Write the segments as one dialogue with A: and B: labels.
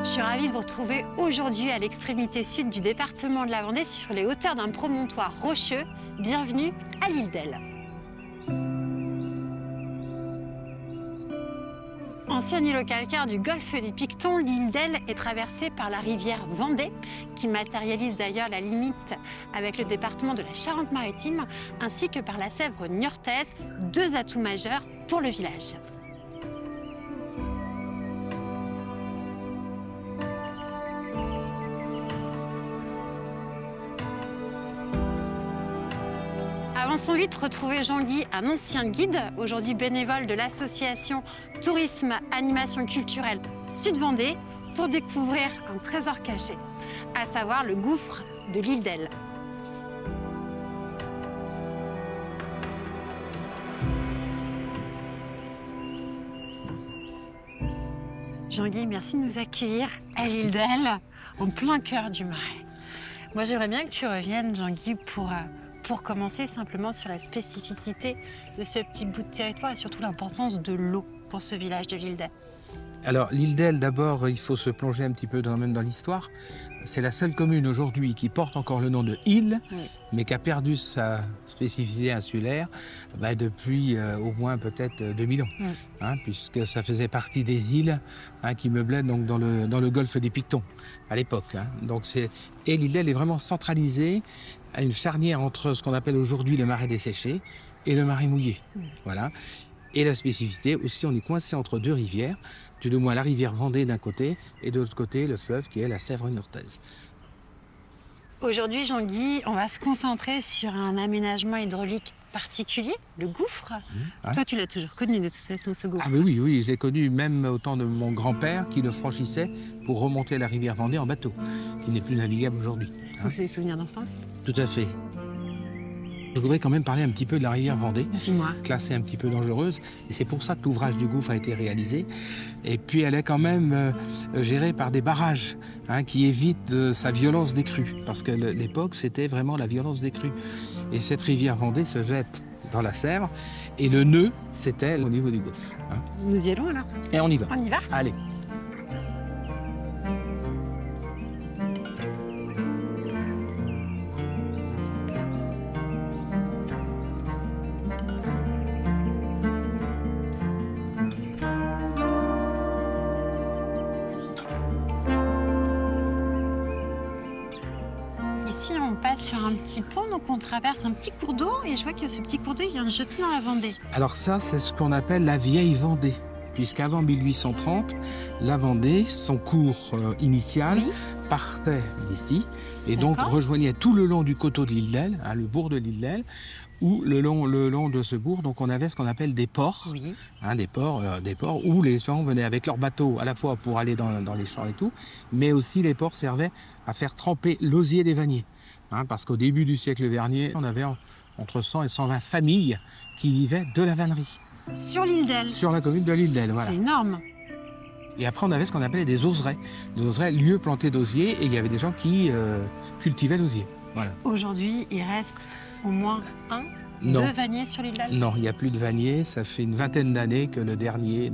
A: Je suis ravie de vous retrouver aujourd'hui à l'extrémité sud du département de la Vendée sur les hauteurs d'un promontoire rocheux. Bienvenue à l'île d'Elle. Ancienne île calcaire du golfe des Pictons, l'île d'Elle est traversée par la rivière Vendée, qui matérialise d'ailleurs la limite avec le département de la Charente-Maritime, ainsi que par la Sèvre niortaise, deux atouts majeurs pour le village. Avançons vite, retrouver Jean-Guy, un ancien guide, aujourd'hui bénévole de l'association Tourisme Animation Culturelle Sud-Vendée, pour découvrir un trésor caché, à savoir le gouffre de l'île d'Elle. Jean-Guy, merci de nous accueillir à l'île d'Elle, en plein cœur du Marais. Moi, j'aimerais bien que tu reviennes, Jean-Guy, pour commencer simplement sur la spécificité de ce petit bout de territoire et surtout l'importance de l'eau pour ce village de l'île d'Elle.
B: Alors, l'île d'Elle, d'abord, il faut se plonger un petit peu même dans l'histoire. C'est la seule commune aujourd'hui qui porte encore le nom de île, oui, mais qui a perdu sa spécificité insulaire depuis au moins peut-être 2000 ans, oui, puisque ça faisait partie des îles qui meublaient donc, dans le golfe des Pictons à l'époque. Et l'île d'Elle est vraiment centralisée à une charnière entre ce qu'on appelle aujourd'hui le marais desséché et le marais mouillé. Voilà. Et la spécificité aussi, on est coincé entre deux rivières, tout du moins la rivière Vendée d'un côté et de l'autre côté le fleuve qui est la Sèvre niortaise.
A: Aujourd'hui, Jean-Guy, on va se concentrer sur un aménagement hydraulique particulier, le gouffre. Toi, tu l'as toujours connu de toute façon, ce gouffre.
B: Ah, mais oui, je l'ai connu même au temps de mon grand-père qui le franchissait pour remonter la rivière Vendée en bateau, qui n'est plus navigable aujourd'hui.
A: C'est des souvenirs d'enfance?
B: Tout à fait. Je voudrais quand même parler un petit peu de la rivière Vendée, classée un petit peu dangereuse. Et c'est pour ça que l'ouvrage du gouffre a été réalisé. Et puis elle est quand même gérée par des barrages qui évitent sa violence des crues. Parce que l'époque, c'était vraiment la violence des crues. Et cette rivière Vendée se jette dans la Sèvre. Et le nœud, c'était au niveau du gouffre.
A: Nous y allons alors?
B: Et on y va.
A: On y va?
B: Allez.
A: Ici, on passe sur un petit pont, donc on traverse un petit cours d'eau et je vois que ce petit cours d'eau vient de jeter dans la Vendée.
B: Alors ça, c'est ce qu'on appelle la vieille Vendée, puisqu'avant 1830, la Vendée, son cours initial, partait d'ici et donc rejoignait tout le long du coteau de l'île d'Elle, le bourg de l'île d'Elle, où le long de ce bourg, donc on avait ce qu'on appelle des ports, des ports où les gens venaient avec leurs bateaux à la fois pour aller dans les champs et tout, mais aussi les ports servaient à faire tremper l'osier des vanniers. Parce qu'au début du siècle dernier, on avait entre 100 et 120 familles qui vivaient de la vannerie.
A: Sur l'île d'Elle?
B: Sur la commune de l'île d'Elle, voilà.
A: C'est énorme.
B: Et après, on avait ce qu'on appelait des oseraies. Des oseraies, lieux plantés d'osier, et il y avait des gens qui cultivaient l'osier. Voilà.
A: Aujourd'hui, il reste au moins deux vanniers sur l'île d'Elle?
B: Non, il n'y a plus de vanniers. Ça fait une vingtaine d'années que le dernier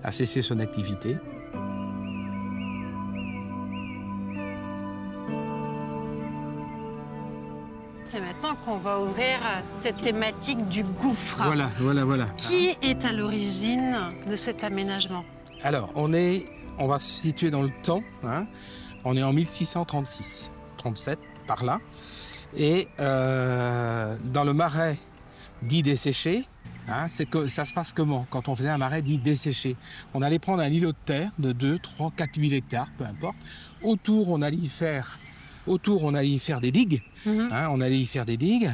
B: a cessé son activité.
A: C'est maintenant qu'on va ouvrir cette thématique du gouffre.
B: Voilà.
A: Qui est à l'origine de cet aménagement?
B: Alors, on va se situer dans le temps. On est en 1636, 37, par là. Et dans le marais dit desséché, ça se passe comment quand on faisait un marais dit desséché? On allait prendre un îlot de terre de 2, 3, 4 000 hectares, peu importe. Autour, on allait y faire des digues. On allait y faire des digues.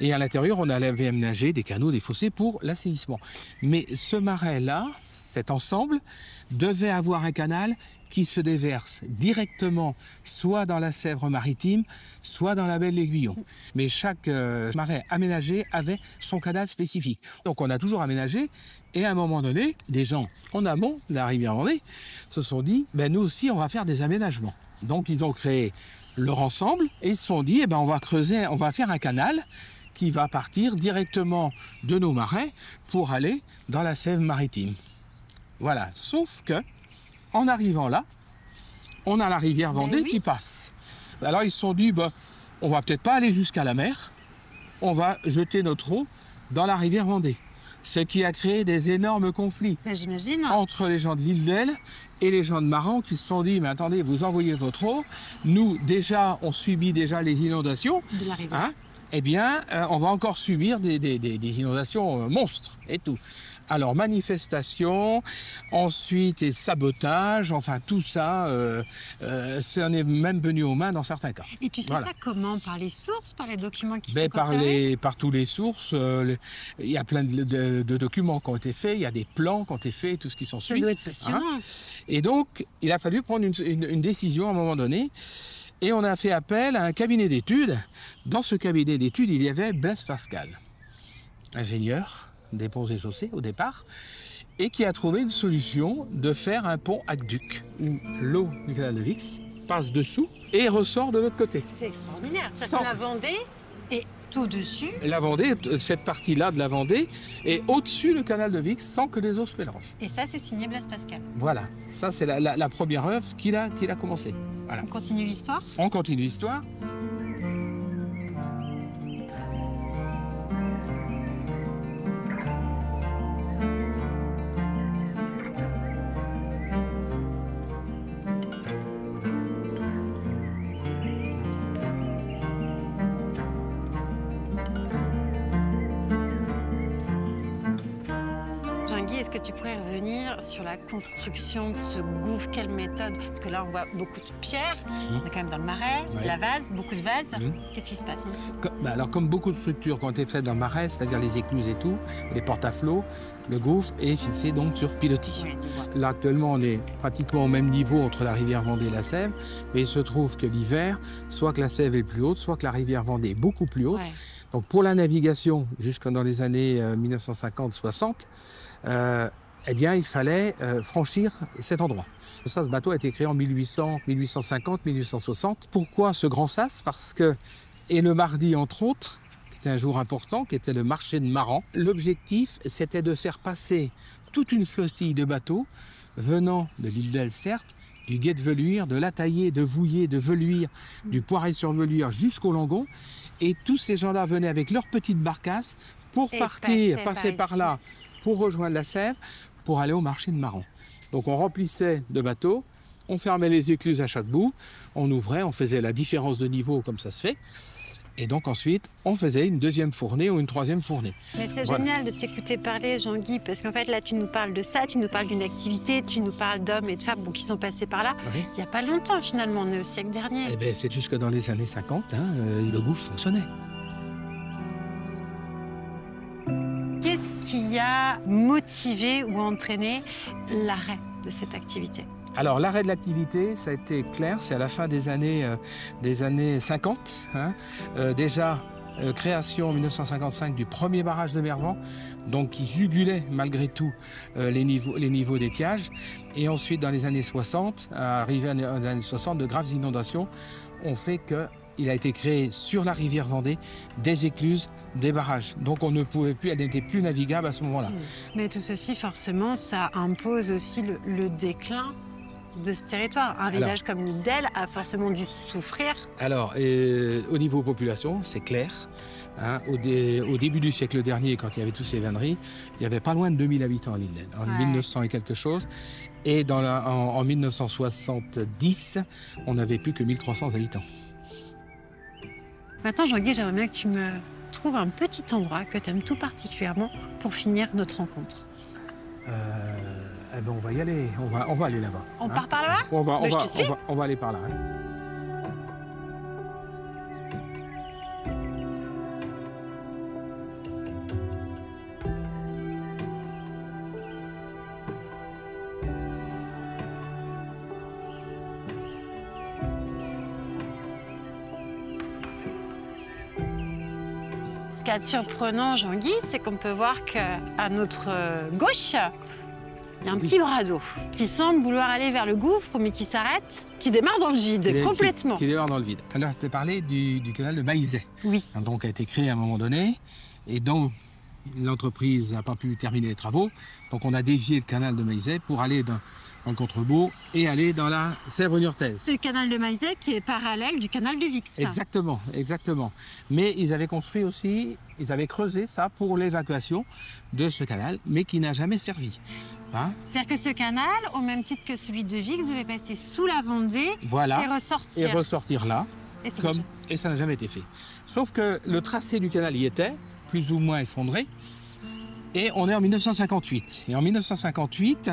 B: Et à l'intérieur, on allait aménager des canaux, des fossés pour l'assainissement. Mais ce marais-là, cet ensemble, devait avoir un canal qui se déverse directement soit dans la Sèvre maritime, soit dans la baie de l'Aiguillon. Mais chaque marais aménagé avait son canal spécifique. Donc on a toujours aménagé. Et à un moment donné, des gens en amont de la rivière Vendée se sont dit, nous aussi, on va faire des aménagements. Donc ils ont créé leur ensemble et ils se sont dit, on va creuser, on va faire un canal qui va partir directement de nos marais pour aller dans la Sèvre maritime. Voilà, sauf que en arrivant là, on a la rivière Vendée
A: oui.
B: qui passe. Alors ils se sont dit, bah, on va peut-être pas aller jusqu'à la mer, on va jeter notre eau dans la rivière Vendée. Ce qui a créé des énormes conflits
A: J'imagine.
B: entre les gens de l'île d'Elle et les gens de Maran qui se sont dit, mais attendez, vous envoyez votre eau, nous déjà, on subit déjà les inondations,
A: De la rivière.
B: hein, eh bien, on va encore subir des inondations monstres et tout. Alors, manifestation, ensuite, et sabotage, enfin, tout ça, ça en est même venu aux mains dans certains cas.
A: Et tu sais
B: Voilà.
A: ça comment? Par les sources, par les documents qui
B: Ben,
A: sont conférés?
B: par tous les sources, il y a plein de documents qui ont été faits, il y a des plans qui ont été faits, tout ce qui
A: Ça
B: s'ensuit.
A: doit être passionnant.
B: Et donc, il a fallu prendre une décision à un moment donné. Et on a fait appel à un cabinet d'études. Dans ce cabinet d'études, il y avait Blaise Pascal, ingénieur des ponts et chaussées au départ, et qui a trouvé une solution de faire un pont aqueduc. L'eau du canal de Vix passe dessous et ressort de l'autre côté.
A: C'est extraordinaire.
B: Sans-
A: C'est-à-dire que la Vendée est tout dessus.
B: La Vendée, cette partie-là de la Vendée, est au-dessus du canal de Vix sans que les eaux se mélangent.
A: Et ça, c'est signé Blaise Pascal.
B: Voilà, ça c'est la première œuvre qu'il a commencé. Voilà.
A: On continue l'histoire.
B: On continue l'histoire.
A: Jean-Guy, est-ce que tu pourrais revenir sur la construction de ce gouffre? Quelle méthode? Parce que là, on voit beaucoup de pierres. On est quand même dans le Marais,
B: Ouais.
A: la vase, beaucoup de vases.
B: Mhm.
A: Qu'est-ce qui se passe en dessous?
B: Alors, comme beaucoup de structures qui ont été faites dans le Marais, c'est-à-dire les écluses et tout, les portes à flot, le gouffre est fixé donc sur pilotis.
A: Oui, je vois.
B: Là, actuellement, on est pratiquement au même niveau entre la rivière Vendée et la Sève, mais il se trouve que l'hiver, soit que la Sève est plus haute, soit que la rivière Vendée est beaucoup plus haute.
A: Ouais.
B: Donc, pour la navigation, jusque dans les années 1950-60, eh bien, il fallait franchir cet endroit. Ça, ce bateau a été créé en 1800, 1850, 1860. Pourquoi ce grand sas? Parce que, et le mardi, entre autres, qui était un jour important, qui était le marché de Maran, l'objectif, c'était de faire passer toute une flottille de bateaux venant de l'île d'Elle, certes, du Gué de Veluire, de l'Ataillé, de Vouillé, de Veluire, du Poiré-sur-Veluire jusqu'au Langon. Et tous ces gens-là venaient avec leurs petites barcasses pour
A: Et
B: passer
A: passer
B: par
A: par
B: là, pour rejoindre la Sève, pour aller au marché de Maran. Donc on remplissait de bateaux, on fermait les écluses à chaque bout, on ouvrait, on faisait la différence de niveau comme ça se fait. Et donc ensuite, on faisait une deuxième fournée ou une troisième fournée.
A: Mais c'est
B: Voilà.
A: génial de t'écouter parler, Jean-Guy, parce qu'en fait, là, tu nous parles de ça, tu nous parles d'une activité, tu nous parles d'hommes et de femmes qui sont passés par là.
B: Oui.
A: Il n'y a pas longtemps, finalement, on est au siècle dernier.
B: Eh bien, c'est jusque dans les années 50, le gouffre fonctionnait.
A: Qu'est-ce qui a motivé ou entraîné l'arrêt de cette activité?
B: Alors, l'arrêt de l'activité, ça a été clair, c'est à la fin des années 50. Déjà, création en 1955 du premier barrage de Mervan, donc qui jugulait malgré tout les niveaux d'étiage. Et ensuite, dans les années 60, arrivé dans les années 60, de graves inondations ont fait qu'il a été créé sur la rivière Vendée des écluses, des barrages. Donc on ne pouvait plus, elle n'était plus navigable à ce moment-là.
A: Mais tout ceci, forcément, ça impose aussi le déclin de ce territoire. Un village comme l'île d'Elle a forcément dû souffrir.
B: Alors, au niveau population, c'est clair. Au début du siècle dernier, quand il y avait tous ces vanneries, il y avait pas loin de 2000 habitants à l'île d'Elle, en 1900 et quelque chose. Et en 1970, on n'avait plus que 1300 habitants.
A: Maintenant, Jean-Guy, j'aimerais bien que tu me trouves un petit endroit que tu aimes tout particulièrement pour finir notre rencontre.
B: Eh ben on va y aller, on va aller là-bas.
A: On part par là-bas?
B: On va aller par là.
A: Ce qui est surprenant, Jean-Guy, c'est qu'on peut voir qu'à notre gauche, il y a un petit bras d'eau qui semble vouloir aller vers le gouffre, mais qui s'arrête, qui démarre dans le vide, complètement.
B: Qui démarre dans le vide. Alors, je t'ai parlé du canal de Maillezais.
A: Oui.
B: Donc, a été créé à un moment donné, et dont l'entreprise n'a pas pu terminer les travaux. Donc on a dévié le canal de Maizet pour aller dans le Contrebau et aller dans la Sèvre niortaise.
A: Ce canal de Maizet qui est parallèle du canal du Vix.
B: Exactement, exactement. Mais ils avaient construit aussi, ils avaient creusé ça pour l'évacuation de ce canal, mais qui n'a jamais servi. Hein?
A: C'est-à-dire que ce canal, au même titre que celui de Vix, devait passer sous la Vendée
B: Voilà,
A: et ressortir.
B: et ressortir là, et ça n'a jamais été fait. Sauf que le tracé du canal y était, plus ou moins effondré, et on est en 1958. Et en 1958,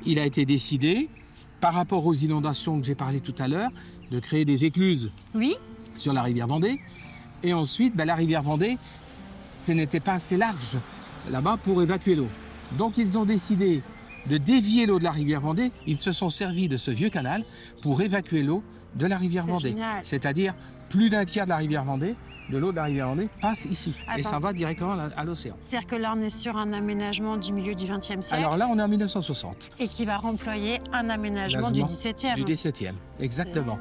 B: il a été décidé, par rapport aux inondations que j'ai parlé tout à l'heure, de créer des écluses sur la rivière Vendée. Et ensuite, la rivière Vendée, ce n'était pas assez large là-bas pour évacuer l'eau. Donc ils ont décidé de dévier l'eau de la rivière Vendée. Ils se sont servis de ce vieux canal pour évacuer l'eau de la rivière Vendée. C'est-à-dire plus d'un tiers de la rivière Vendée, de l'eau de la rivière Vendée, passe ici. Et ça va directement à l'océan.
A: C'est-à-dire que là, on est sur un aménagement du milieu du XXe siècle.
B: Alors là, on est en 1960.
A: Et qui va remployer un aménagement du XVIIe.
B: Du XVIIe, exactement.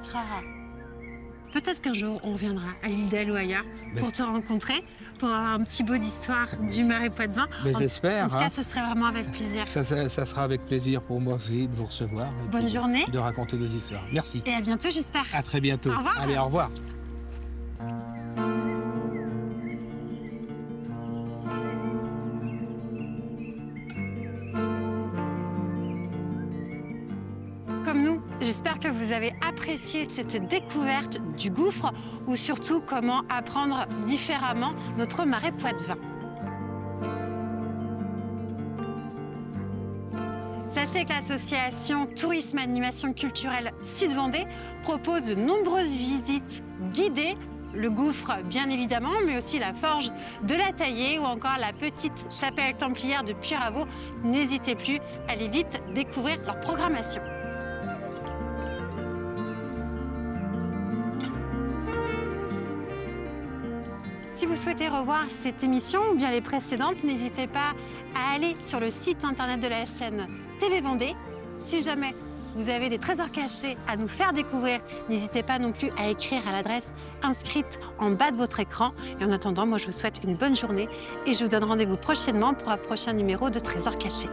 A: Peut-être qu'un jour, on reviendra à l'île d'Elle ou ailleurs pour te rencontrer, pour avoir un petit bout d'histoire du Marais Poitevin.
B: J'espère.
A: En tout cas, ce serait vraiment avec plaisir.
B: Ça sera avec plaisir pour moi aussi de vous recevoir.
A: Bonne journée.
B: De raconter des histoires. Merci.
A: Et à bientôt, j'espère.
B: À très bientôt.
A: Au revoir.
B: Allez, au revoir.
A: Comme nous, j'espère que vous avez apprécié cette découverte du gouffre ou surtout comment apprendre différemment notre Marais Poitevin. Sachez que l'association Tourisme Animation Culturelle Sud-Vendée propose de nombreuses visites guidées, le gouffre bien évidemment, mais aussi la forge de la Taillée ou encore la petite chapelle templière de Puyraveau. N'hésitez plus, allez vite découvrir leur programmation. Si vous souhaitez revoir cette émission ou bien les précédentes, n'hésitez pas à aller sur le site internet de la chaîne TV Vendée. Si jamais vous avez des trésors cachés à nous faire découvrir, n'hésitez pas non plus à écrire à l'adresse inscrite en bas de votre écran. Et en attendant, moi je vous souhaite une bonne journée et je vous donne rendez-vous prochainement pour un prochain numéro de Trésors cachés.